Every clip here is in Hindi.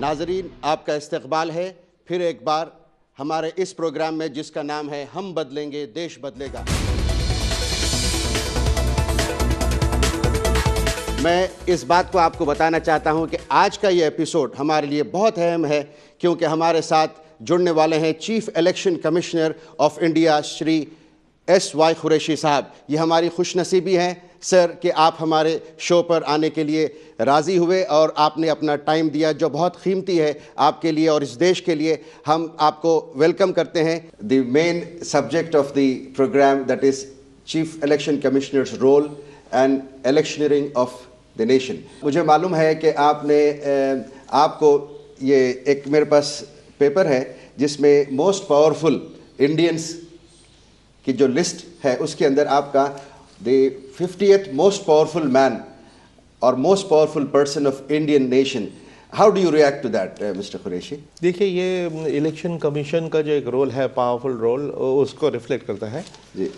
नाजरीन, आपका इस्तकबाल है फिर एक बार हमारे इस प्रोग्राम में जिसका नाम है हम बदलेंगे देश बदलेगा। मैं इस बात को आपको बताना चाहता हूं कि आज का ये एपिसोड हमारे लिए बहुत अहम है, क्योंकि हमारे साथ जुड़ने वाले हैं chief election commissioner of India Shri SY Qureshi साहब। ये हमारी खुशनसीबी है सर कि आप हमारे शो पर आने के लिए राज़ी हुए और आपने अपना टाइम दिया जो बहुत कीमती है आपके लिए और इस देश के लिए। हम आपको वेलकम करते हैं। The main subject of the programme that is chief election commissioner's role and electioneering of the nation. मुझे मालूम है कि आपको ये एक मेरे पास पेपर है जिसमें मोस्ट पावरफुल इंडियंस की जो लिस्ट है उसके अंदर आपका the 50th most powerful man और most powerful person of Indian nation. How do you react to that mister Qureshi? देखिए, ये इलेक्शन कमीशन का जो एक रोल है, पावरफुल रोल, उसको रिफ्लेक्ट करता है जी।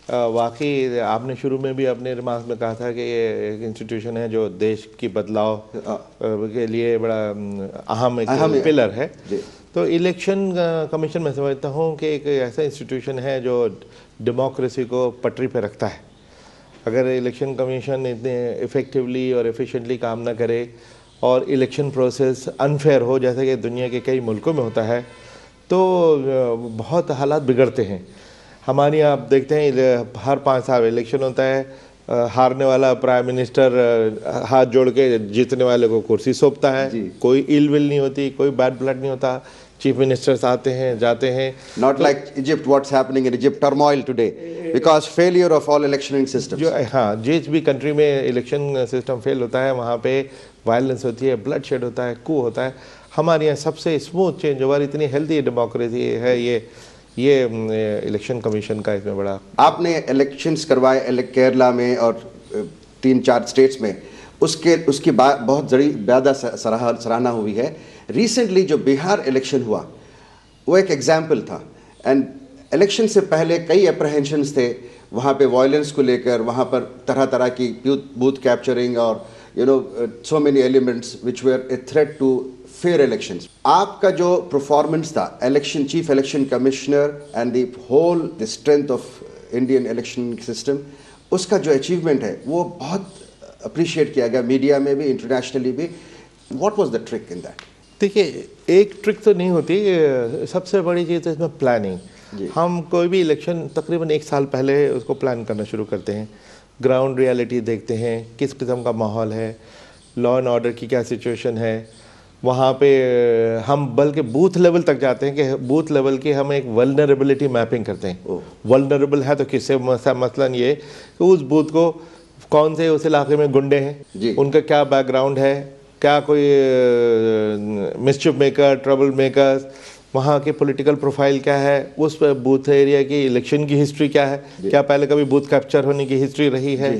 वाकई आपने शुरू में भी अपने रिमार्क्स में कहा था कि ये एक इंस्टीट्यूशन है जो देश की बदलाव के लिए बड़ा अहम एक पिलर है। तो इलेक्शन कमीशन मैं समझता हूँ कि एक ऐसा इंस्टीट्यूशन है जो डेमोक्रेसी को पटरी पे रखता है। अगर इलेक्शन कमीशन इतने इफ़ेक्टिवली और एफिशिएंटली काम ना करे और इलेक्शन प्रोसेस अनफेयर हो, जैसे कि दुनिया के कई मुल्कों में होता है, तो बहुत हालात बिगड़ते हैं। हमारे यहाँ आप देखते हैं हर 5 साल इलेक्शन होता है, हारने वाला प्राइम मिनिस्टर हाथ जोड़ के जीतने वाले को कुर्सी सौंपता है। कोई इल विल नहीं होती, कोई बैड ब्लड नहीं होता। चीफ मिनिस्टर्स आते हैं जाते हैं। Not like Egypt, what's happening in Egypt, turmoil today because failure of all electioning system. जो हाँ, जिस भी कंट्री में इलेक्शन सिस्टम फेल होता है वहाँ पे वायलेंस होती है, ब्लड शेड होता है, कू होता है। हमारे यहाँ सबसे स्मूथ चेंज ओवर, इतनी हेल्दी डेमोक्रेसी है ये इलेक्शन कमीशन का इसमें बड़ा। आपने इलेक्शंस करवाए केरला में और 3-4 स्टेट्स में, उसकी बहुत ज़्यादा सराहना हुई है। रिसेंटली जो बिहार इलेक्शन हुआ वो एक एग्जाम्पल था। एंड इलेक्शन से पहले कई अप्रहेंशंस थे वहाँ पे वायलेंस को लेकर, वहाँ पर तरह तरह की बूथ कैप्चरिंग और so many elements which were a threat to fair elections. आपका जो परफॉर्मेंस था chief election commissioner and the whole the strength of Indian election system, उसका जो अचीवमेंट है वो बहुत अप्रिशिएट किया गया मीडिया में भी, इंटरनेशनली भी। What was the trick in that? देखिए, एक ट्रिक तो नहीं होती, सबसे बड़ी चीज़ तो इसमें प्लानिंग। हम कोई भी इलेक्शन तकरीबन 1 साल पहले उसको प्लान करना शुरू करते हैं। ग्राउंड रियलिटी देखते हैं, किस किस्म का माहौल है, लॉ एंड ऑर्डर की क्या सिचुएशन है। वहाँ पे हम बल्कि बूथ लेवल तक जाते हैं कि बूथ लेवल की हम एक वल्नरेबिलिटी मैपिंग करते हैं। वल्नरेबल है तो किससे, मसलन ये कि उस बूथ को कौन से उस इलाके में गुंडे हैं, उनका क्या बैकग्राउंड है, क्या कोई मिसचिफ मेकर, ट्रबल मेकर्स, वहाँ के पॉलिटिकल प्रोफाइल क्या है, उस बूथ एरिया की इलेक्शन की हिस्ट्री क्या है, क्या पहले कभी बूथ कैप्चर होने की हिस्ट्री रही है,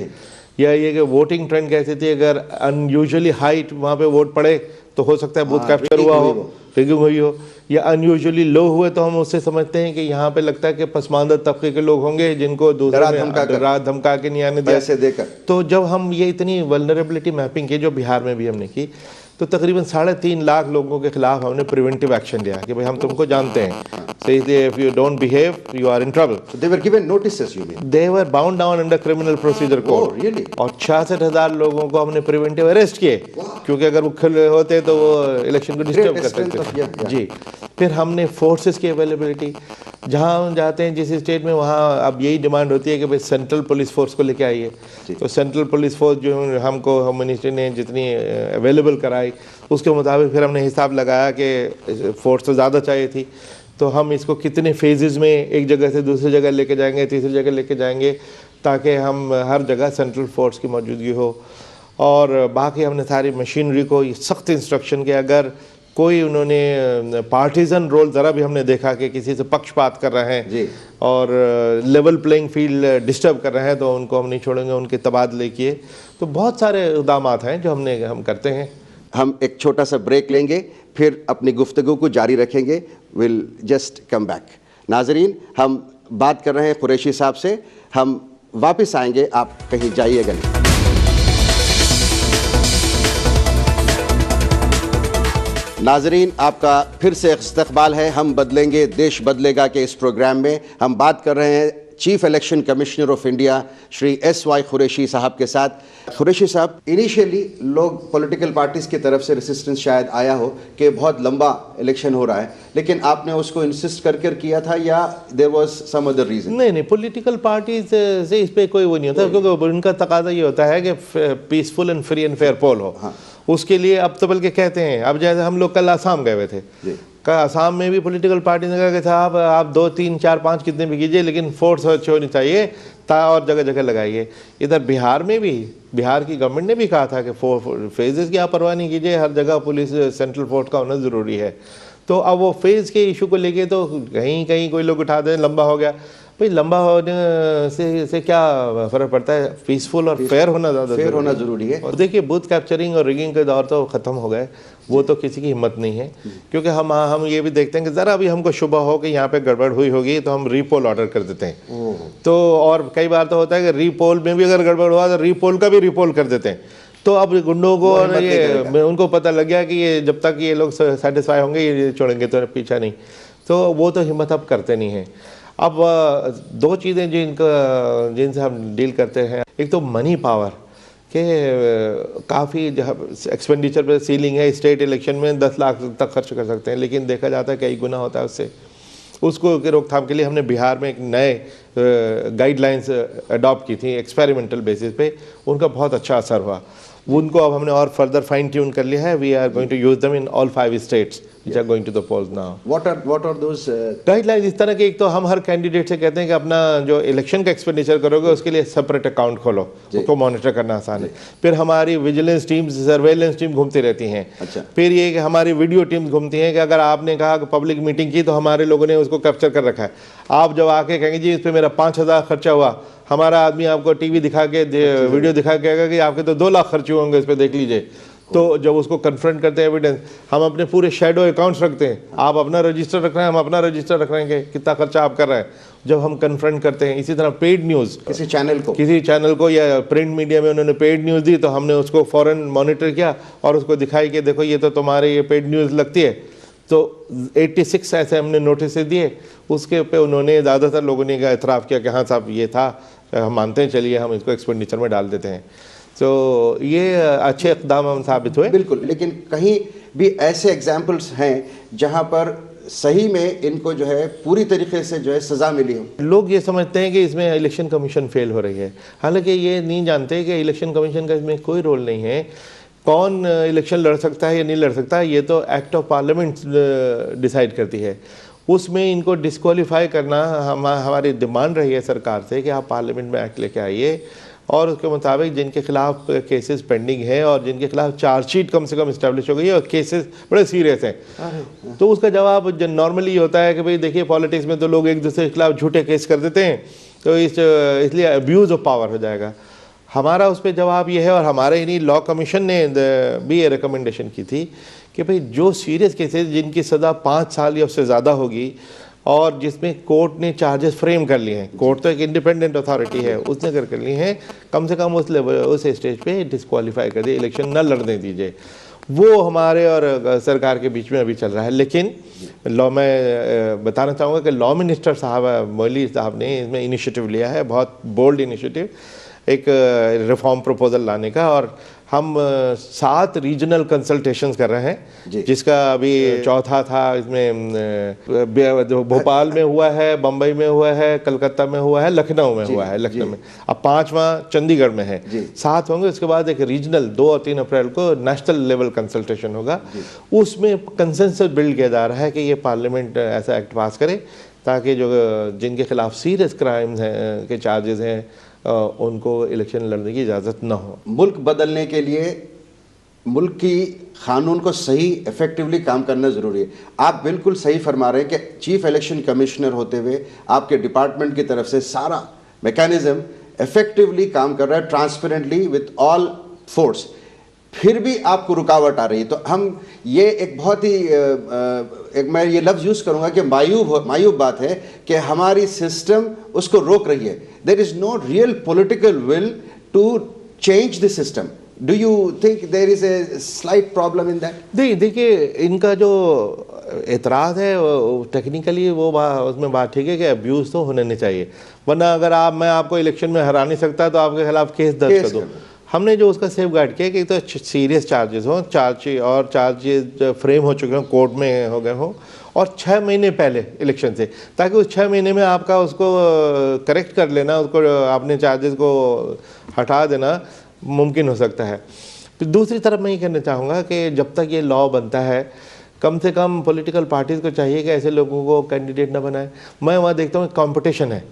या ये कि वोटिंग ट्रेंड कैसी थी। अगर अनयूजुअली हाइट वहाँ पे वोट पड़े तो हो सकता है बूथ कैप्चर हुआ हो, रिगिंग हुई हो, या अनयूजुअली लो हुए तो हम उससे समझते हैं कि यहाँ पे लगता है कि पसमानदा तबके के लोग होंगे जिनको दूसरे रात धमका के नहीं आने दिया। तो जब हम ये इतनी वल्नरेबिलिटी मैपिंग की, जो बिहार में भी हमने की, तो तकरीबन 3.5 लाख लोगों के खिलाफ हमने प्रिवेंटिव एक्शन लिया कि भाई हम तुमको जानते हैं, if you don't behave you are in trouble. So they were given notices, you mean? They were bound down under criminal procedure code. Oh, really? और 66,000 लोगों को हमने प्रिवेंटिव अरेस्ट किए, क्योंकि अगर वो खुले होते तो वो इलेक्शन को डिस्टर्ब कर सकते थे। जी। फिर हमने फोर्सेस की अवेलेबिलिटी, जहाँ हम जाते हैं जिस स्टेट में, वहाँ अब यही डिमांड होती है कि भाई सेंट्रल पुलिस फोर्स को लेके आइए। तो सेंट्रल पुलिस फोर्स जो हमको होम मिनिस्ट्री ने जितनी अवेलेबल कराई, उसके मुताबिक फिर हमने हिसाब लगाया कि फोर्स तो ज़्यादा चाहिए थी, तो हम इसको कितने फेजेस में एक जगह से दूसरी जगह लेके जाएंगे, तीसरी जगह लेके जाएंगे, ताकि हम हर जगह सेंट्रल फोर्स की मौजूदगी हो। और बाकी हमने सारी मशीनरी को सख्त इंस्ट्रक्शन किया, अगर कोई उन्होंने पार्टीजन रोल ज़रा भी हमने देखा कि किसी से पक्षपात कर रहे हैं और लेवल प्लेइंग फील्ड डिस्टर्ब कर रहे हैं, तो उनको हम नहीं छोड़ेंगे, उनके तबादले किए। तो बहुत सारे इक़दाम हैं जो हम करते हैं। हम एक छोटा सा ब्रेक लेंगे, फिर अपनी गुफ्तगू को जारी रखेंगे। Will just come back. नाजरीन, हम बात कर रहे हैं कुरैशी साहब से। हम वापस आएंगे, आप कहीं जाइएगा नहीं। नाजरीन, आपका फिर से इस्तकबाल है हम बदलेंगे देश बदलेगा के इस प्रोग्राम में। हम बात कर रहे हैं chief election commissioner of India Shri SY Qureshi साहब के साथ। कुरैशी साहब, इनिशियली लोग पॉलिटिकल पार्टीज़ की तरफ से रेसिस्टेंस शायद आया हो कि बहुत लंबा इलेक्शन हो रहा है, लेकिन आपने उसको इंसिस्ट करके किया था या there was some other reason? नहीं, पॉलिटिकल पार्टीज से इस पर कोई वो नहीं होता, क्योंकि उनका तकाजा ये होता है कि peaceful and free and fair poll हो। हाँ। उसके लिए अब तो बल्कि कहते हैं, अब जैसे हम लोग कल आसाम गए हुए थे, असम में भी पॉलिटिकल पार्टी ने कहा कि साहब आप 2, 3, 4, 5 कितने भी कीजिए, लेकिन फोर्स होनी चाहिए और जगह जगह लगाइए। इधर बिहार में भी बिहार की गवर्नमेंट ने भी कहा था कि 4 फेजेस की आप परवाह नहीं कीजिए, हर जगह पुलिस सेंट्रल फोर्स का होना ज़रूरी है। तो अब वो फेज़ के इशू को लेके तो कहीं कहीं कोई लोग उठा दें लंबा हो गया। भाई लंबा होने से क्या फ़र्क पड़ता है, पीसफुल और फेयर होना ज़्यादा फेयर होना ज़रूरी है। और देखिए बूथ कैप्चरिंग और रिगिंग के दौर तो ख़त्म हो गए, वो तो किसी की हिम्मत नहीं है, क्योंकि हम ये भी देखते हैं कि ज़रा भी हमको शुबा हो कि यहाँ पे गड़बड़ हुई होगी तो हम रीपोल ऑर्डर कर देते हैं। तो और कई बार तो होता है कि रीपोल में भी अगर गड़बड़ हुआ तो रीपोल का भी रीपोल कर देते हैं। तो अब गुंडों को और ये उनको पता लग गया कि ये जब तक ये लोग सेटिस्फाई होंगे ये छोड़ेंगे तो पीछा नहीं, तो वो तो हिम्मत अब करते नहीं हैं। अब 2 चीज़ें जिनसे हम डील करते हैं, एक तो मनी पावर के काफ़ी एक्सपेंडिचर पे सीलिंग है, स्टेट इलेक्शन में 10 लाख तक खर्च कर सकते हैं, लेकिन देखा जाता है कई गुना होता है उससे। उसको की रोकथाम के लिए हमने बिहार में एक नए गाइडलाइंस अडॉप्ट की थी एक्सपेरिमेंटल बेसिस पे, उनका बहुत अच्छा असर हुआ। उनको अब हमने और फर्दर फाइन ट्यून कर लिया है। We are going to use them in all 5 states which are going to the polls now. What are those guidelines इस तरह के, एक तो हम हर कैंडिडेट से कहते हैं कि अपना जो इलेक्शन का एक्सपेंडिचर करोगे उसके लिए सेपरेट अकाउंट खोलो, उसको मॉनिटर करना आसान है। फिर हमारी विजिलेंस टीम, सर्वेलेंस टीम घूमती रहती हैं। अच्छा। फिर ये कि हमारी वीडियो टीम्स घूमती हैं कि अगर आपने कहा कि पब्लिक मीटिंग की तो हमारे लोगों ने उसको कैप्चर कर रखा है। आप जब आके कहेंगे जी इस पर मेरा 5,000 खर्चा हुआ, हमारा आदमी आपको टीवी दिखा के वीडियो दिखा के कहेगा कि आपके तो 2 लाख खर्चे होंगे इस पर, देख लीजिए। तो जब उसको कन्फ्रंट करते हैं एविडेंस, हम अपने पूरे शैडो अकाउंट्स रखते हैं, आप अपना रजिस्टर रख रहे हैं, हम अपना रजिस्टर रख रहे हैं कि कितना खर्चा आप कर रहे हैं, जब हम कन्फ्रंट करते हैं। इसी तरह पेड न्यूज़ किसी चैनल को या प्रिंट मीडिया में उन्होंने पेड न्यूज़ दी तो हमने उसको फ़ौरन मॉनिटर किया और उसको दिखाई कि देखो ये तो तुम्हारे ये पेड न्यूज़ लगती है। तो 86 ऐसे हमने नोटिस दिए, उसके पे उन्होंने ज़्यादातर लोगों ने एतराफ़ किया कि हाँ साहब ये था, हम मानते हैं, चलिए हम इसको एक्सपेंडिचर में डाल देते हैं। तो ये अच्छे इक़दाम हम साबित हुए। बिल्कुल, लेकिन कहीं भी ऐसे एग्जाम्पल्स हैं जहां पर सही में इनको जो है पूरी तरीके से जो है सज़ा मिली हो? लोग ये समझते हैं कि इसमें इलेक्शन कमीशन फेल हो रही है, हालांकि ये नहीं जानते कि इलेक्शन कमीशन का इसमें कोई रोल नहीं है। कौन इलेक्शन लड़ सकता है या नहीं लड़ सकता है ये तो एक्ट ऑफ पार्लियामेंट डिसाइड करती है। उसमें इनको डिस्क्वालीफाई करना हमारी डिमांड रही है सरकार से कि आप पार्लियामेंट में एक्ट लेके आइए और उसके मुताबिक जिनके खिलाफ केसेस पेंडिंग हैं और जिनके खिलाफ चार्जशीट कम से कम इस्टेब्लिश हो गई है और केसेस बड़े सीरियस हैं, तो उसका जवाब नॉर्मली होता है कि भाई देखिए पॉलिटिक्स में तो लोग एक दूसरे के खिलाफ झूठे केस कर देते हैं, तो इसलिए अब्यूज़ ऑफ पावर हो जाएगा। हमारा उस पर जवाब ये है, और हमारे इन्हीं लॉ कमीशन ने भी ये रिकमेंडेशन की थी कि भाई जो सीरियस केसेस जिनकी सज़ा 5 साल या उससे ज़्यादा होगी और जिसमें कोर्ट ने चार्जेस फ्रेम कर लिए हैं, कोर्ट तो एक इंडिपेंडेंट अथॉरिटी है, उसने कर लिए हैं, कम से कम उस लेवल उस स्टेज पे डिस्क्वालीफाई कर दिए, इलेक्शन न लड़ने दीजिए। वो हमारे और सरकार के बीच में अभी चल रहा है। लेकिन लॉ में बताना चाहूँगा कि लॉ मिनिस्टर साहब मोली साहब ने इसमें इनिशिएटिव लिया है, बहुत बोल्ड इनिशिएटिव, एक रिफॉर्म प्रपोजल लाने का, और हम 7 रीजनल कंसल्टेशंस कर रहे हैं, जिसका अभी चौथा था। इसमें भोपाल में हुआ है, बम्बई में हुआ है, कलकत्ता में हुआ है, लखनऊ में हुआ है, लखनऊ में, अब 5वां चंडीगढ़ में है, 7 होंगे। उसके बाद एक रीजनल 2 और 3 अप्रैल को नेशनल लेवल कंसल्टेशन होगा। उसमें कंसेंसस बिल्ड किया जा रहा है कि ये पार्लियामेंट ऐसा एक्ट पास करे ताकि जो जिनके खिलाफ सीरियस क्राइम्स हैं के चार्जेस हैं उनको इलेक्शन लड़ने की इजाज़त न हो। मुल्क बदलने के लिए मुल्क की कानून को सही इफेक्टिवली काम करना ज़रूरी है। आप बिल्कुल सही फरमा रहे हैं कि चीफ इलेक्शन कमिश्नर होते हुए आपके डिपार्टमेंट की तरफ से सारा मैकेनिज्म इफेक्टिवली काम कर रहा है, ट्रांसपेरेंटली विद ऑल फोर्स, फिर भी आपको रुकावट आ रही है। तो हम ये एक बहुत ही एक मैं ये लफ्ज़ यूज़ करूँगा कि मायूब बात है कि हमारी सिस्टम उसको रोक रही है। There is no real political will to change the system. Do you think there is a slight problem in that? देखिए इनका जो एतराज़ है टेक्निकली वो उसमें बात ठीक है कि अब्यूज़ तो होने नहीं चाहिए, वरना अगर मैं आपको इलेक्शन में हरा नहीं सकता तो आपके खिलाफ केस दर्ज कर दो। हमने जो उसका सेफ गार्ड किया कि तो सीरियस चार्जेस हों, चार्जेस फ्रेम हो चुके हों, कोर्ट में हो गए हों, और 6 महीने पहले इलेक्शन से, ताकि उस 6 महीने में आपका उसको करेक्ट कर लेना, उसको आपने चार्जेस को हटा देना मुमकिन हो सकता है। फिर दूसरी तरफ मैं ये कहना चाहूँगा कि जब तक ये लॉ बनता है, कम से कम पॉलिटिकल पार्टीज़ को चाहिए कि ऐसे लोगों को कैंडिडेट ना बनाए। मैं वहाँ देखता हूँ कंपटीशन है,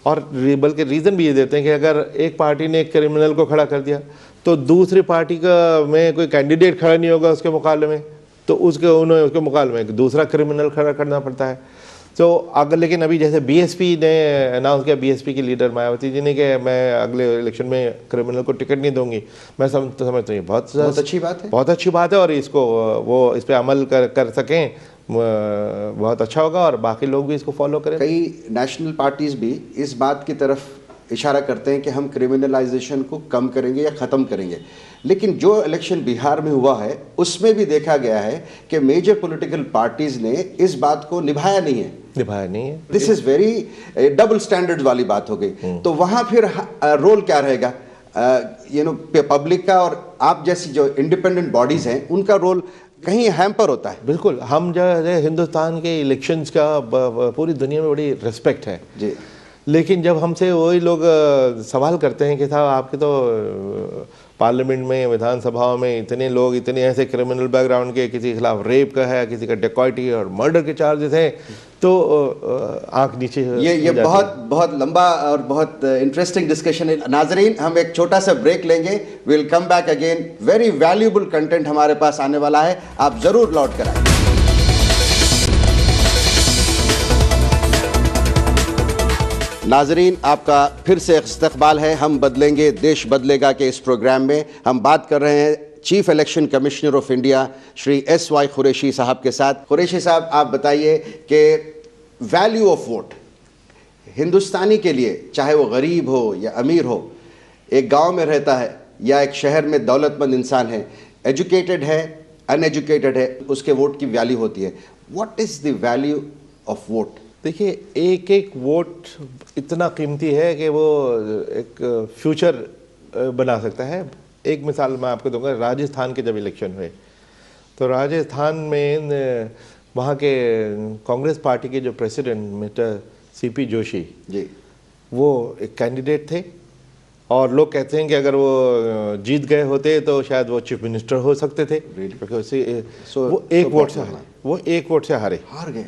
और बल्कि रीज़न भी ये देते हैं कि अगर एक पार्टी ने एक क्रिमिनल को खड़ा कर दिया तो दूसरी पार्टी का में कोई कैंडिडेट खड़ा नहीं होगा उसके मुकाबले में, तो उसके मुकाबले में दूसरा क्रिमिनल खड़ा करना पड़ता है। तो अगर लेकिन अभी जैसे बीएसपी ने अनाउंस किया, बीएसपी की लीडर मायावती जी ने, कि मैं अगले इलेक्शन में क्रिमिनल को टिकट नहीं दूंगी, मैं समझता हूँ ये बहुत अच्छी बात है, बहुत अच्छी बात है, और इसको वो इस पर अमल कर सकें बहुत अच्छा होगा, और बाकी लोग भी इसको फॉलो करें। कई नेशनल पार्टीज भी इस बात की तरफ इशारा करते हैं कि हम क्रिमिनलाइजेशन को कम करेंगे या ख़त्म करेंगे, लेकिन जो इलेक्शन बिहार में हुआ है उसमें भी देखा गया है कि मेजर पॉलिटिकल पार्टीज ने इस बात को निभाया नहीं है। This is very double standard वाली बात हो गई। तो वहाँ फिर रोल क्या रहेगा पब्लिक का, और आप जैसी जो इंडिपेंडेंट बॉडीज हैं उनका रोल कहीं हैम्पर होता है। बिल्कुल, हम जो है हिंदुस्तान के इलेक्शंस का पूरी दुनिया में बड़ी रिस्पेक्ट है जी, लेकिन जब हमसे वही लोग सवाल करते हैं कि साहब आपके तो पार्लियामेंट में, विधानसभाओं में इतने लोग, इतने ऐसे क्रिमिनल बैकग्राउंड के, किसी के खिलाफ रेप का है, किसी का डेकॉइटी और मर्डर के चार्जेस हैं, तो आंख नीचे ये बहुत लंबा और बहुत इंटरेस्टिंग डिस्कशन है। नाजरीन, हम एक छोटा सा ब्रेक लेंगे, will come back again. Very valuable content हमारे पास आने वाला है, आप जरूर लौट कर आए। नाजरीन, आपका फिर से इस्तकबाल है हम बदलेंगे देश बदलेगा के इस प्रोग्राम में। हम बात कर रहे हैं chief election commissioner of India Shri SY Qureshi साहब के साथ। कुरैशी साहब, आप बताइए कि वैल्यू ऑफ वोट हिंदुस्तानी के लिए, चाहे वो गरीब हो या अमीर हो, एक गांव में रहता है या एक शहर में दौलतमंद इंसान है, एजुकेटेड है, अनएजुकेटेड है, उसके वोट की वैल्यू होती है। What is the value of vote? देखिए, एक एक वोट इतना कीमती है कि वो एक फ्यूचर बना सकता है। एक मिसाल मैं आपको दूंगा, राजस्थान के जब इलेक्शन हुए तो राजस्थान में वहाँ के कांग्रेस पार्टी के जो president mister CP Joshi ji, वो एक कैंडिडेट थे, और लोग कहते हैं कि अगर वो जीत गए होते तो शायद वो चीफ मिनिस्टर हो सकते थे, वो एक वोट से हार गए।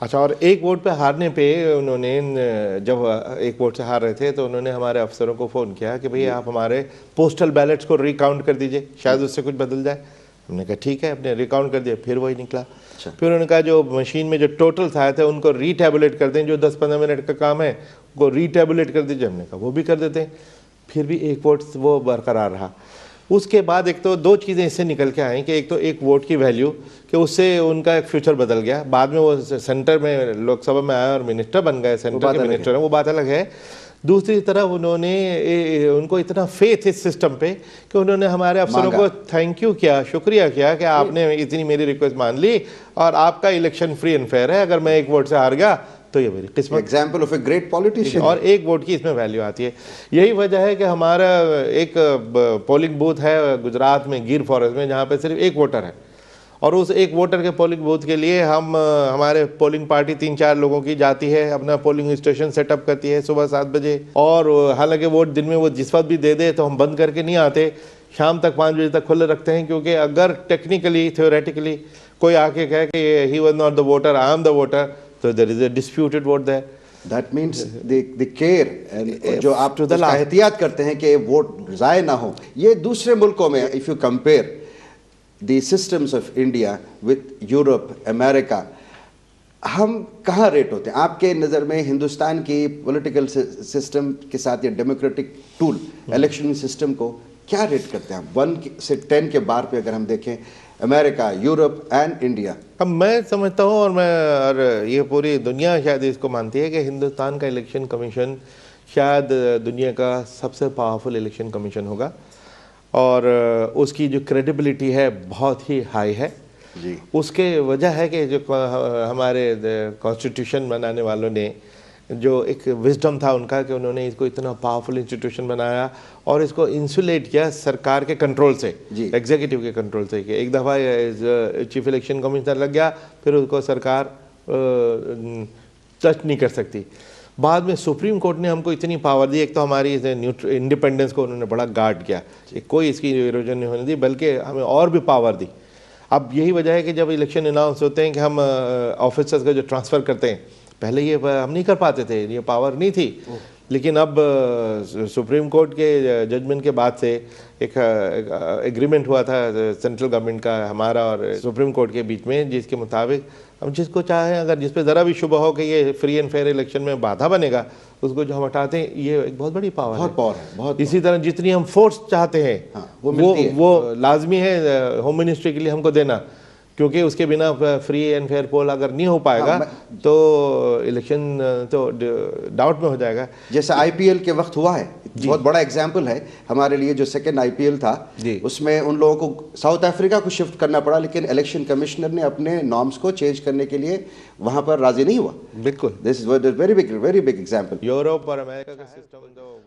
अच्छा, और एक वोट पे हारने पे उन्होंने, जब एक वोट से हार रहे थे तो उन्होंने हमारे अफसरों को फ़ोन किया कि भाई आप हमारे पोस्टल बैलेट्स को रिकाउंट कर दीजिए, शायद उससे कुछ बदल जाए। हमने कहा ठीक है, अपने रिकाउंट कर दिया, फिर वही निकला। फिर उन्होंने कहा जो मशीन में जो टोटल्स आए थे उनको रीटैबुलेट कर दें, जो 10-15 मिनट का काम है वो रीटैबुलेट कर दीजिए। हमने कहा वो भी कर देते हैं, फिर भी एक वोट वो बरकरार रहा। उसके बाद एक तो दो चीज़ें इससे निकल के आई कि एक तो एक वोट की वैल्यू, कि उससे उनका एक फ्यूचर बदल गया। बाद में वो सेंटर में लोकसभा में आया और मिनिस्टर बन गए, सेंटर के मिनिस्टर हैं, वो बात अलग है। दूसरी तरफ उनको इतना फेथ इस सिस्टम पे कि उन्होंने हमारे अफसरों को थैंक यू किया, शुक्रिया किया कि आपने इतनी मेरी रिक्वेस्ट मान ली और आपका इलेक्शन फ्री एंड फेयर है। अगर मैं एक वोट से हार गया तो ये मेरी किस्मत। Example of a great politician. और एक वोट की इसमें वैल्यू आती है। यही वजह है कि हमारा एक पोलिंग बूथ है गुजरात में, गिर फॉरेस्ट में, जहाँ पे सिर्फ एक वोटर है, और उस एक वोटर के पोलिंग बूथ के लिए हमारे पोलिंग पार्टी 3-4 लोगों की जाती है, अपना पोलिंग स्टेशन सेटअप करती है सुबह 7 बजे। और हालांकि वोट दिन में वो जिस वक्त भी दे दे तो हम बंद करके नहीं आते, शाम तक 5 बजे तक खुले रखते हैं, क्योंकि अगर टेक्निकली थ्योरेटिकली कोई आके कहे कि he was not the voter, I am the voter, तो there is a disputed vote there. That means the care, जो आप एहतियात करते हैं कि वोट ज़ाय ना हो। ये दूसरे मुल्कों में, if you compare the systems of India with Europe, America, हम कहाँ रेट होते हैं आपके नज़र में? हिंदुस्तान की पॉलिटिकल सिस्टम के साथ या डेमोक्रेटिक टूल इलेक्शन सिस्टम को क्या रेट करते हैं? 1 से 10 के बार पे अगर हम देखें, अमेरिका, यूरोप एंड इंडिया। अब मैं समझता हूँ, और ये पूरी दुनिया शायद इसको मानती है कि हिंदुस्तान का इलेक्शन कमीशन शायद दुनिया का सबसे पावरफुल इलेक्शन कमीशन होगा। और उसकी जो क्रेडिबिलिटी है बहुत ही हाई है जी। उसके वजह है कि जो हमारे कॉन्स्टिट्यूशन बनाने वालों ने जो एक विजडम था उनका कि उन्होंने इसको इतना पावरफुल इंस्टीट्यूशन बनाया और इसको इंसुलेट किया सरकार के कंट्रोल से, एग्जीक्यूटिव के कंट्रोल से, कि एक दफ़ा चीफ इलेक्शन कमिश्नर लग गया फिर उसको सरकार टच नहीं कर सकती। बाद में सुप्रीम कोर्ट ने हमको इतनी पावर दी, एक तो हमारी इंडिपेंडेंस को उन्होंने बड़ा गार्ड किया कि कोई इसकी इरोजन नहीं होने दी, बल्कि हमें और भी पावर दी। अब यही वजह है कि जब इलेक्शन अनाउंस होते हैं कि हम ऑफिसर्स का जो ट्रांसफ़र करते हैं, पहले ये हम नहीं कर पाते थे, ये पावर नहीं थी, लेकिन अब सुप्रीम कोर्ट के जजमेंट के बाद से एक एग्रीमेंट हुआ था सेंट्रल गवर्नमेंट का हमारा और सुप्रीम कोर्ट के बीच में, जिसके मुताबिक हम जिसको चाहें, अगर जिस पे ज़रा भी शुबह हो कि ये फ्री एंड फेयर इलेक्शन में बाधा बनेगा, उसको जो हम हटाते हैं, ये एक बहुत बड़ी पावर है। बहुत इसी तरह जितनी हम फोर्स चाहते हैं, हाँ, वो लाजमी है होम मिनिस्ट्री के लिए हमको देना, क्योंकि उसके बिना फ्री एंड फेयर पोल अगर नहीं हो पाएगा तो इलेक्शन तो डाउट में हो जाएगा। जैसे आईपीएल के वक्त हुआ है, बहुत बड़ा एग्जाम्पल है हमारे लिए। जो सेकंड आईपीएल था उसमें उन लोगों को साउथ अफ्रीका को शिफ्ट करना पड़ा, लेकिन इलेक्शन कमिश्नर ने अपने नॉर्म्स को चेंज करने के लिए वहां पर राजी नहीं हुआ। बिल्कुल, this is very big example. Europe और अमेरिका का सिस्टम,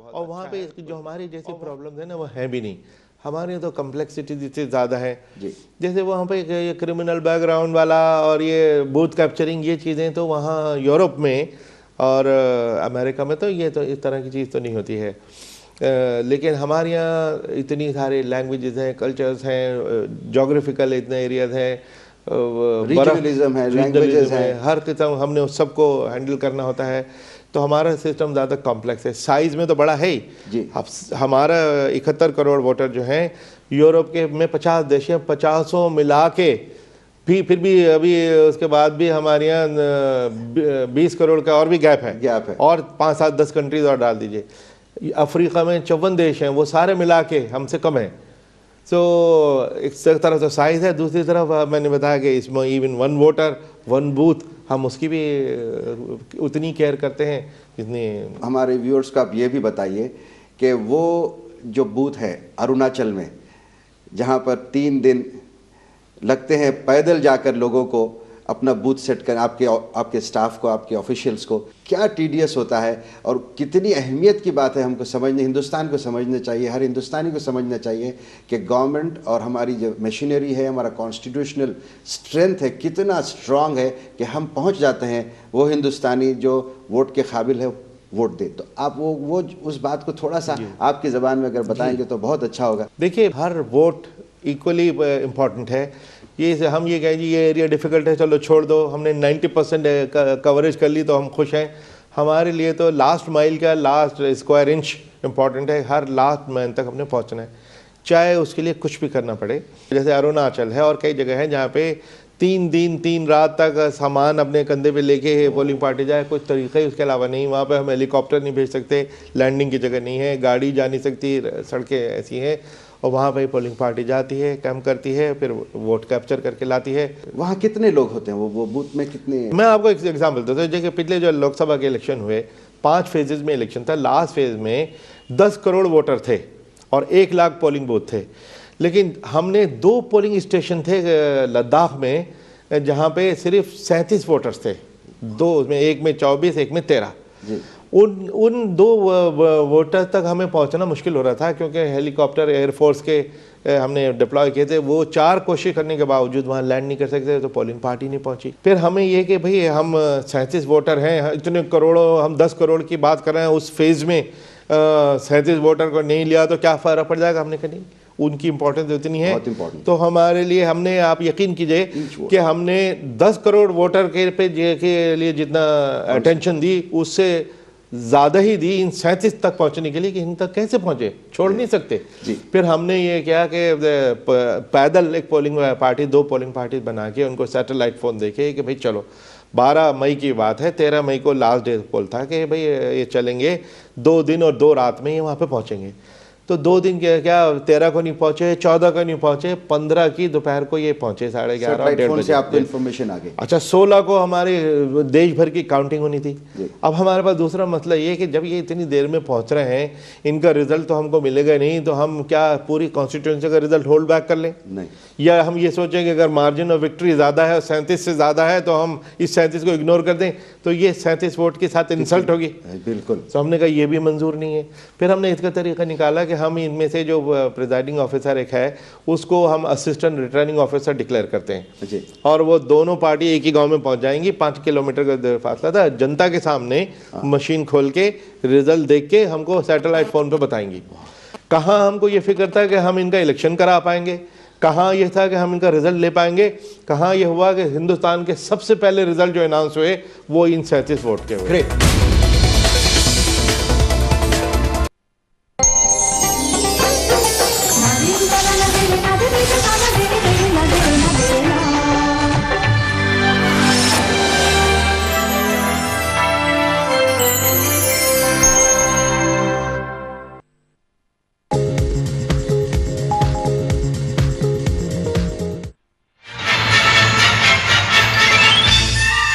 और वहाँ पे जो हमारी जैसी प्रॉब्लम है ना, वो है भी नहीं। हमारे तो कम्प्लेक्सिटी जितनी ज़्यादा है, जैसे वहाँ पे ये क्रिमिनल बैकग्राउंड वाला और ये बूथ कैप्चरिंग, ये चीज़ें तो वहाँ यूरोप में और अमेरिका में तो ये तो इस तरह की चीज़ तो नहीं होती है। लेकिन हमारे यहाँ इतनी सारे लैंग्वेजेस हैं, कल्चर्स हैं, जोग्राफिकल इतने एरियाज हैं, रीजनलिज्म है, लैंग्वेजेस हैं, हर किस्म हमने उस सब को हैंडल करना होता है। तो हमारा सिस्टम ज़्यादा कॉम्प्लेक्स है, साइज़ में तो बड़ा है ही। हमारा 71 करोड़ वोटर जो हैं, यूरोप के में 50 देश हैं, 50 मिला के भी फिर भी अभी उसके बाद भी हमारे यहाँ 20 करोड़ का और भी गैप है। और 5, 7, 10 कंट्रीज और डाल दीजिए। अफ्रीका में 54 देश हैं, वो सारे मिला के हमसे कम हैं। तो एक तरफ तो साइज़ है, दूसरी तरफ मैंने बताया कि इसमें इवन 1 वोटर 1 बूथ, हम उसकी भी उतनी केयर करते हैं जितनी। हमारे व्यूअर्स को आप ये भी बताइए कि वो जो बूथ है अरुणाचल में, जहाँ पर 3 दिन लगते हैं पैदल जाकर लोगों को अपना बूथ सेट कर, आपके स्टाफ को, आपके ऑफिशियल्स को, क्या टीडियस होता है और कितनी अहमियत की बात है हमको समझने, हिंदुस्तान को समझना चाहिए, हर हिंदुस्तानी को समझना चाहिए कि गवर्नमेंट और हमारी जो मशीनरी है, हमारा कॉन्स्टिट्यूशनल स्ट्रेंथ है, कितना स्ट्रांग है कि हम पहुंच जाते हैं वो हिंदुस्तानी जो वोट के काबिल है वोट दे। तो आप वो उस बात को थोड़ा सा आपकी ज़बान में अगर बताएंगे तो बहुत अच्छा होगा। देखिए, हर वोट इक्वली इम्पॉर्टेंट है। ये हम ये कहें जी ये एरिया डिफ़िकल्ट है, चलो छोड़ दो, हमने 90% कवरेज कर ली तो हम खुश हैं। हमारे लिए तो लास्ट माइल का लास्ट स्क्वायर इंच इम्पॉर्टेंट है, हर लास्ट माइल तक हमने पहुंचना है, चाहे उसके लिए कुछ भी करना पड़े। जैसे अरुणाचल है और कई जगह हैं जहाँ पे 3 दिन 3 रात तक सामान अपने कंधे पे लेके पोलिंग पार्टी जाए, कुछ तरीका ही उसके अलावा नहीं। वहाँ पे हम हेलीकॉप्टर नहीं भेज सकते, लैंडिंग की जगह नहीं है, गाड़ी जा नहीं सकती, सड़कें ऐसी हैं, और वहाँ पे पोलिंग पार्टी जाती है, कैंप करती है, फिर वोट कैप्चर करके लाती है। वहाँ कितने लोग होते हैं, वो बूथ में कितने? मैं आपको एक एग्जाम्पल देता हूँ। जैसे पिछले जो लोकसभा के इलेक्शन हुए, 5 फेजेज में इलेक्शन था, लास्ट फेज में 10 करोड़ वोटर थे और 1 लाख पोलिंग बूथ थे। लेकिन हमने 2 पोलिंग स्टेशन थे लद्दाख में जहाँ पे सिर्फ 37 वोटर्स थे, 2 में, एक में 24, एक में 13। उन 2 वोटर तक हमें पहुंचना मुश्किल हो रहा था, क्योंकि हेलीकॉप्टर एयरफोर्स के हमने डिप्लॉय किए थे, वो 4 कोशिश करने के बावजूद वहाँ लैंड नहीं कर सकते, तो पोलिंग पार्टी नहीं पहुंची। फिर हमें ये कि भाई हम 37 वोटर हैं, इतने करोड़ों, हम 10 करोड़ की बात कर रहे हैं, उस फेज़ में 37 वोटर को नहीं लिया तो क्या फ़र्क पड़ जाएगा। हमने कहा नहीं, उनकी इंपॉर्टेंस इतनी है, तो हमारे लिए हमने, आप यकीन कीजिए कि हमने 10 करोड़ वोटर के लिए जितना अटेंशन दी, उससे ज़्यादा ही दी इन 37 तक पहुंचने के लिए कि इन तक कैसे पहुंचे, छोड़ नहीं सकते। फिर हमने ये किया कि पैदल एक पोलिंग पार्टी, 2 पोलिंग पार्टी बना के उनको सैटेलाइट फ़ोन देके कि भाई चलो, 12 मई की बात है, 13 मई को लास्ट डे पोल था कि भाई ये चलेंगे, 2 दिन और 2 रात में ये वहाँ पे पहुँचेंगे। तो 2 दिन क्या 13 को नहीं पहुंचे, 14 को नहीं पहुंचे, 15 की दोपहर को ये पहुंचे 11:30 सैटेलाइट फोन बजे से आपको इन्फॉर्मेशन आ गई। अच्छा 16 को हमारे देश भर की काउंटिंग होनी थी। अब हमारे पास दूसरा मसला ये है कि जब ये इतनी देर में पहुंच रहे हैं, इनका रिजल्ट तो हमको मिलेगा नहीं, तो हम क्या पूरी कॉन्स्टिट्यूंसी का रिजल्ट होल्ड बैक कर लें? नहीं। या हम ये सोचें कि अगर मार्जिन ऑफ विक्ट्री ज़्यादा है और 37 से ज़्यादा है तो हम इस 37 को इग्नोर कर दें, तो ये 37 वोट के साथ इंसल्ट होगी। बिल्कुल। तो हमने कहा ये भी मंजूर नहीं है। फिर हमने इसका तरीका निकाला कि हम इनमें से जो प्रिजाइडिंग ऑफिसर एक है उसको हम असिस्टेंट रिटर्निंग ऑफिसर डिक्लेयर करते हैं जी। और वो दोनों पार्टी एक ही गांव में पहुंच जाएंगी। 5 किलोमीटर का फासला था। जनता के सामने मशीन खोल के रिजल्ट देख के हमको सैटेलाइट फोन पे बताएंगी। कहाँ हमको ये फिक्र था कि हम इनका इलेक्शन करा पाएंगे, कहाँ ये था कि हम इनका रिजल्ट ले पाएंगे, कहाँ ये हुआ कि हिंदुस्तान के सबसे पहले रिजल्ट जो अनाउंस हुए वो इन 37 वोट के हुए। ग्रेट।